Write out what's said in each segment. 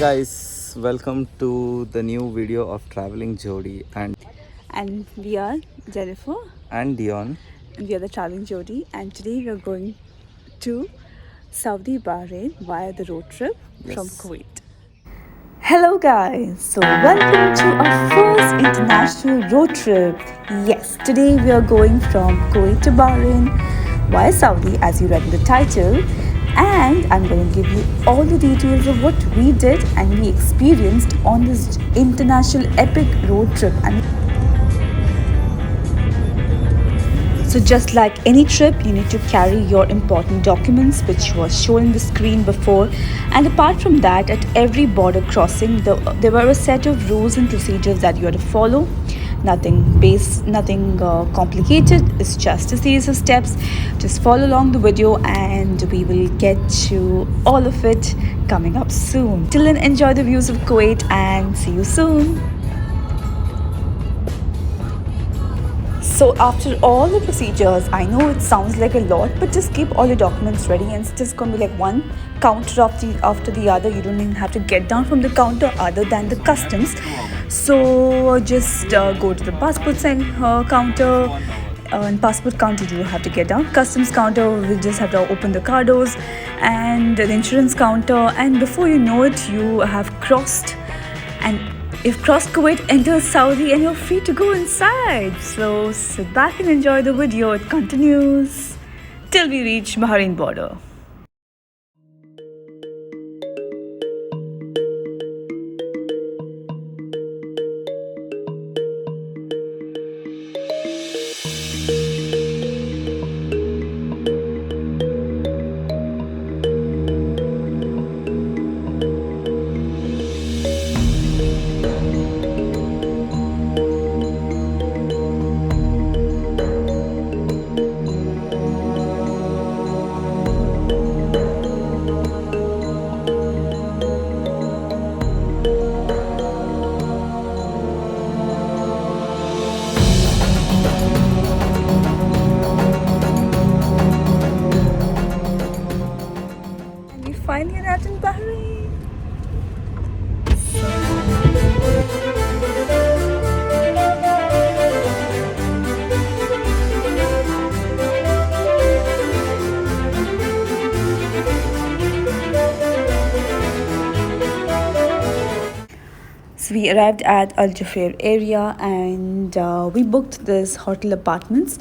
Guys, welcome to the new video of Traveling Jodi And we are Jennifer and Dion. and we are the traveling Jodi, and today we are going to Saudi Bahrain via the road trip from Yes. Kuwait. Hello guys, so welcome to our first international road trip. Yes, today we are going from Kuwait to Bahrain via Saudi, as you read in the title, and I'm going to give you all the details of what we did and we experienced on this international epic road trip. And so just like any trip, you need to carry your important documents, which was shown in the screen before. And apart from that, at every border crossing, there were a set of rules and procedures that you had to follow. Nothing complicated. It's just a series of steps. Just follow along the video, and we will get you all of it coming up soon. Till then, enjoy the views of Kuwait, and see you soon. So after all the procedures, I know it sounds like a lot, but just keep all your documents ready, and it's just going to be like one counter after the other. You don't even have to get down from the counter other than the customs. So just go to the passport counter. In passport counter you have to get down. Customs counter will just have to open the car doors, and the insurance counter, and before you know it, you have crossed and if crossed Kuwait, enter Saudi, and you're free to go inside. So sit back and enjoy the video. It continues till we reach Bahrain border. Finally arrived in Bahrain. So we arrived at Al Jafair area, and we booked this hotel apartments.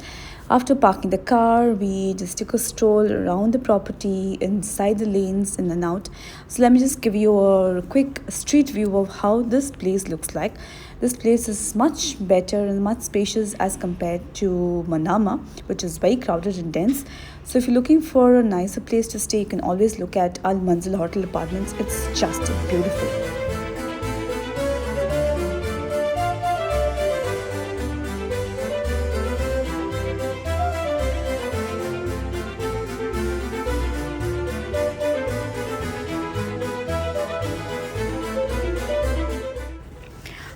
After parking the car, we just took a stroll around the property, inside the lanes, in and out. So let me just give you a quick street view of how this place looks like. This place is much better and much spacious as compared to Manama, which is very crowded and dense. So if you're looking for a nicer place to stay, you can always look at Al Manzil Hotel Apartments. It's just beautiful.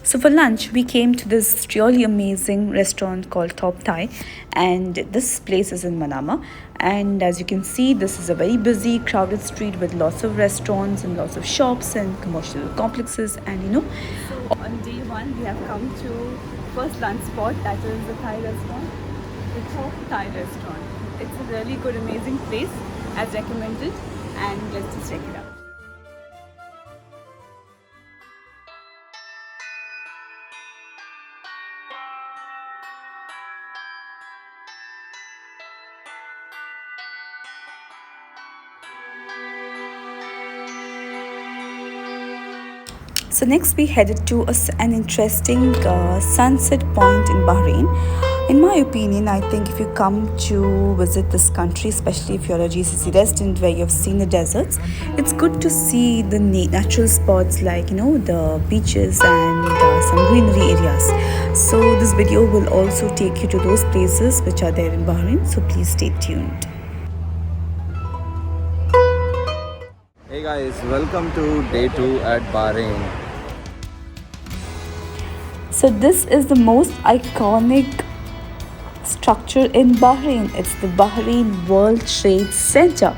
So for lunch, we came to this really amazing restaurant called Top Thai, and this place is in Manama. And as you can see, this is a very busy, crowded street with lots of restaurants and lots of shops and commercial complexes. And on day one, we have come to first lunch spot, that is the Thai restaurant, the Top Thai restaurant. It's a really good, amazing place, as recommended, and let's just check it out. So next we headed to an interesting sunset point in Bahrain. In my opinion, I think if you come to visit this country, especially if you're a GCC resident where you've seen the deserts, it's good to see the natural spots like the beaches and some greenery areas. So this video will also take you to those places which are there in Bahrain. So please stay tuned. Hey guys, welcome to day 2 at Bahrain. So this is the most iconic structure in Bahrain. It's the Bahrain World Trade Center.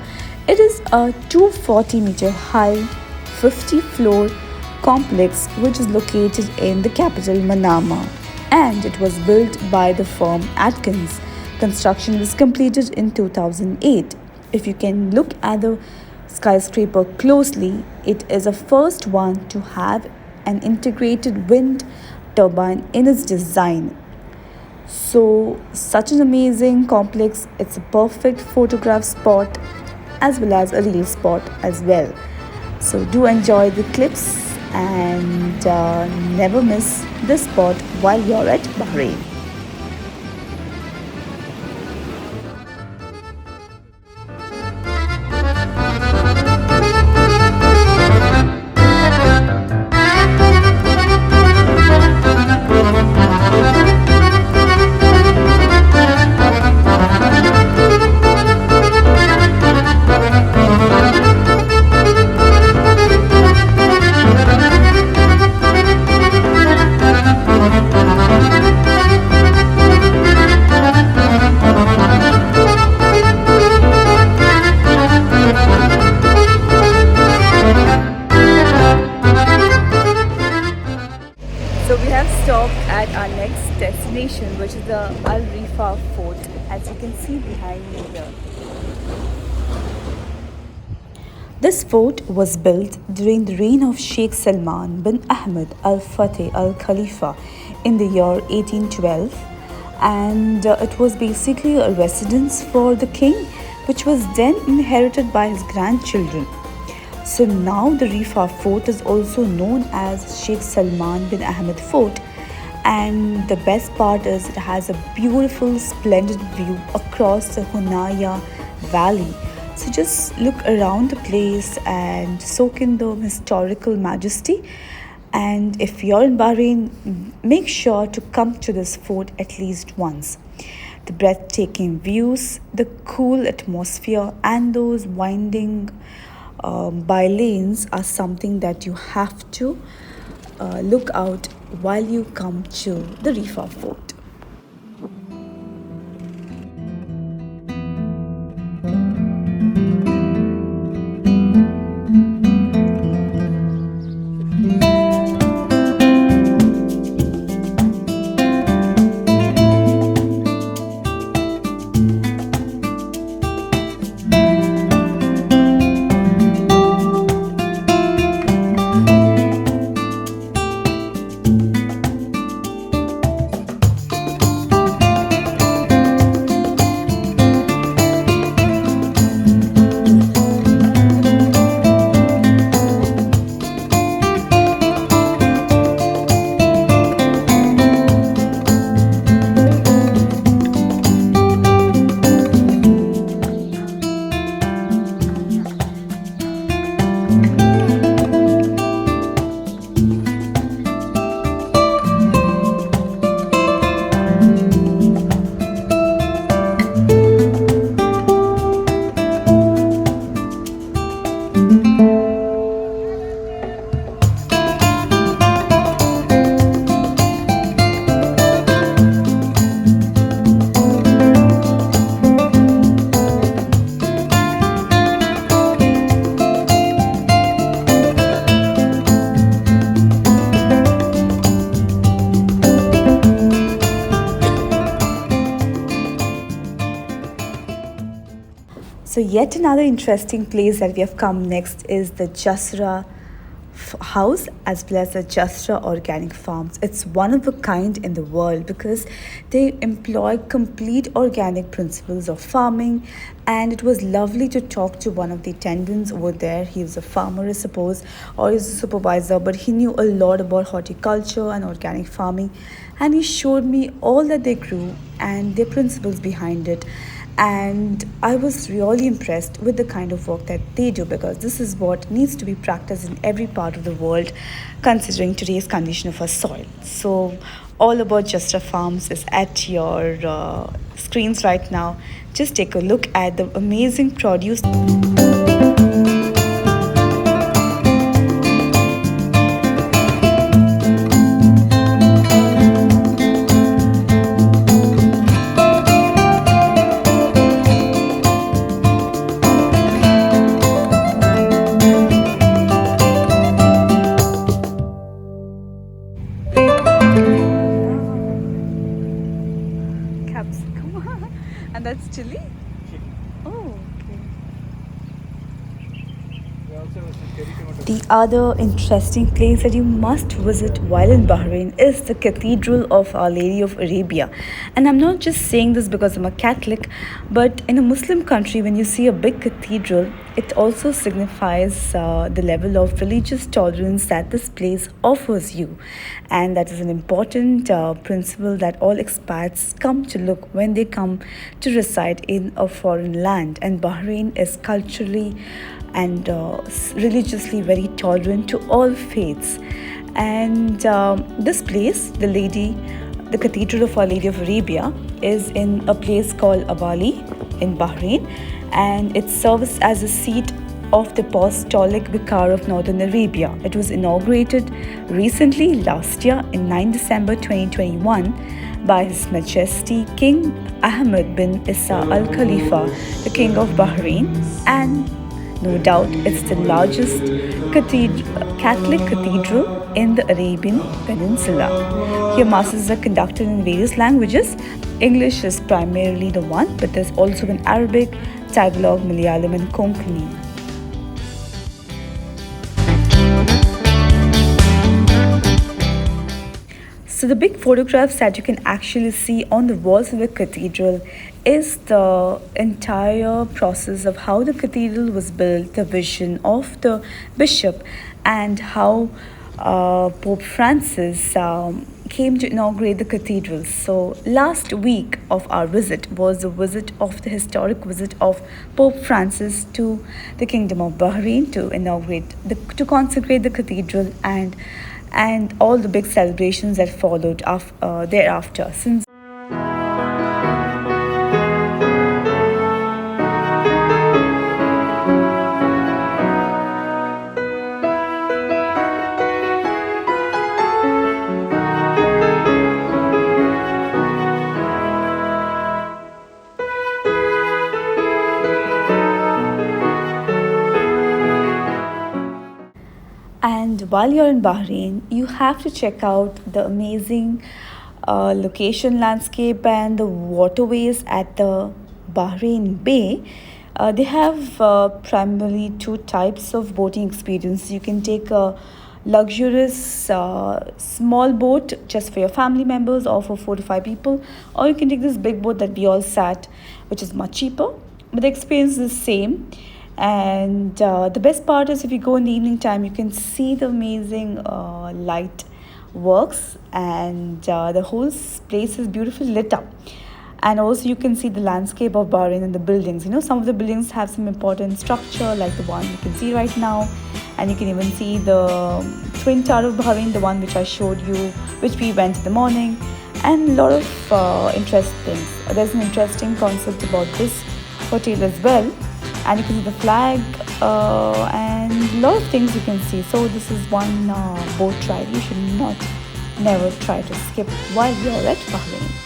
It is a 240-meter high 50-floor complex which is located in the capital Manama, and it was built by the firm Atkins. Construction was completed in 2008. If you can look at the skyscraper closely, it is the first one to have an integrated wind turbine in its design. So, such an amazing complex, it's a perfect photograph spot as well as a reel spot as well. So, do enjoy the clips and never miss this spot while you're at Bahrain. So we have stopped at our next destination, which is the Al Rifa Fort, as you can see behind me here. This fort was built during the reign of Sheikh Salman bin Ahmed Al Fateh Al Khalifa in the year 1812, and it was basically a residence for the king, which was then inherited by his grandchildren. So now the Rifa Fort is also known as Sheikh Salman bin Ahmed Fort, and the best part is it has a beautiful, splendid view across the Hunaya Valley. So just look around the place and soak in the historical majesty. And if you're in Bahrain, make sure to come to this fort at least once. The breathtaking views, the cool atmosphere, and those winding by lanes are something that you have to look out while you come to the Rifa Fort. So yet another interesting place that we have come next is the Jasra house as well as the Jasra organic farms. It's one of a kind in the world because they employ complete organic principles of farming, and it was lovely to talk to one of the attendants over there. He was a farmer, I suppose, or he's a supervisor, but he knew a lot about horticulture and organic farming, and he showed me all that they grew and their principles behind it. And I was really impressed with the kind of work that they do, because this is what needs to be practiced in every part of the world considering today's condition of our soil. So all about Justa Farms is at your screens right now. Just take a look at the amazing produce. Capsicum. And that's chili? Oh, okay. The other interesting place that you must visit while in Bahrain is the Cathedral of Our Lady of Arabia. And I'm not just saying this because I'm a Catholic, but in a Muslim country, when you see a big cathedral, it also signifies the level of religious tolerance that this place offers you. And that is an important principle that all expats come to look when they come to reside in a foreign land. And Bahrain is culturally and religiously very tolerant to all faiths. And this place, the Cathedral of Our Lady of Arabia, is in a place called Awali in Bahrain, and it serves as a seat of the Apostolic Vicar of Northern Arabia. It was inaugurated recently last year in 9 December 2021 by His Majesty King Ahmed bin Isa Al Khalifa, the King of Bahrain, and no doubt, it's the largest Catholic cathedral in the Arabian Peninsula. Here, masses are conducted in various languages. English is primarily the one, but there's also an Arabic, Tagalog, Malayalam, and Konkani. So the big photographs that you can actually see on the walls of the cathedral is the entire process of how the cathedral was built, the vision of the bishop, and how Pope Francis came to inaugurate the cathedral. So last week of our visit was the historic visit of Pope Francis to the Kingdom of Bahrain to consecrate the cathedral and all the big celebrations that followed thereafter. And while you're in Bahrain, you have to check out the amazing location landscape and the waterways at the Bahrain Bay. They have primarily two types of boating experience. You can take a luxurious small boat just for your family members or for 4 to 5 people, or you can take this big boat that we all sat, which is much cheaper, but the experience is the same. And the best part is if you go in the evening time, you can see the amazing light works, and the whole place is beautifully lit up. And also you can see the landscape of Bahrain and the buildings. You know, some of the buildings have some important structure like the one you can see right now, and you can even see the Twin Tower of Bahrain, the one which I showed you, which we went in the morning, and a lot of interesting things. There's an interesting concept about this hotel as well, and you can see the flag and a lot of things you can see. So this is one boat ride you should never try to skip while you're at Bahrain.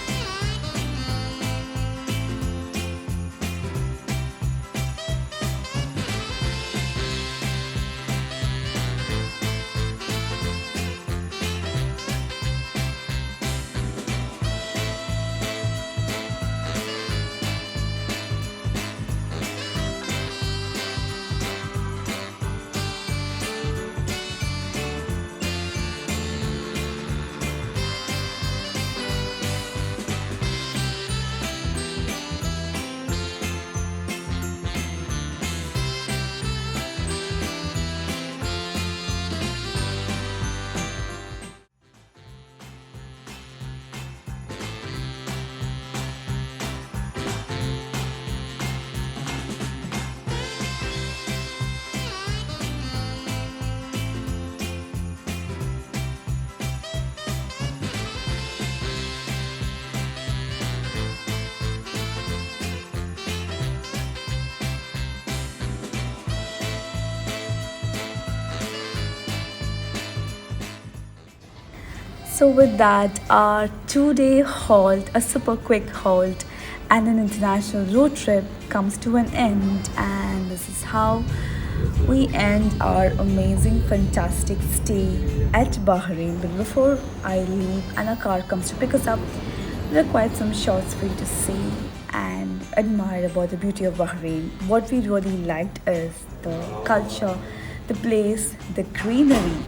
So with that, our 2-day halt, a super quick halt, and an international road trip comes to an end. And this is how we end our amazing, fantastic stay at Bahrain. But before I leave and our car comes to pick us up, There are quite some shots for you to see and admire about the beauty of Bahrain. What we really liked is the culture, the place, the greenery,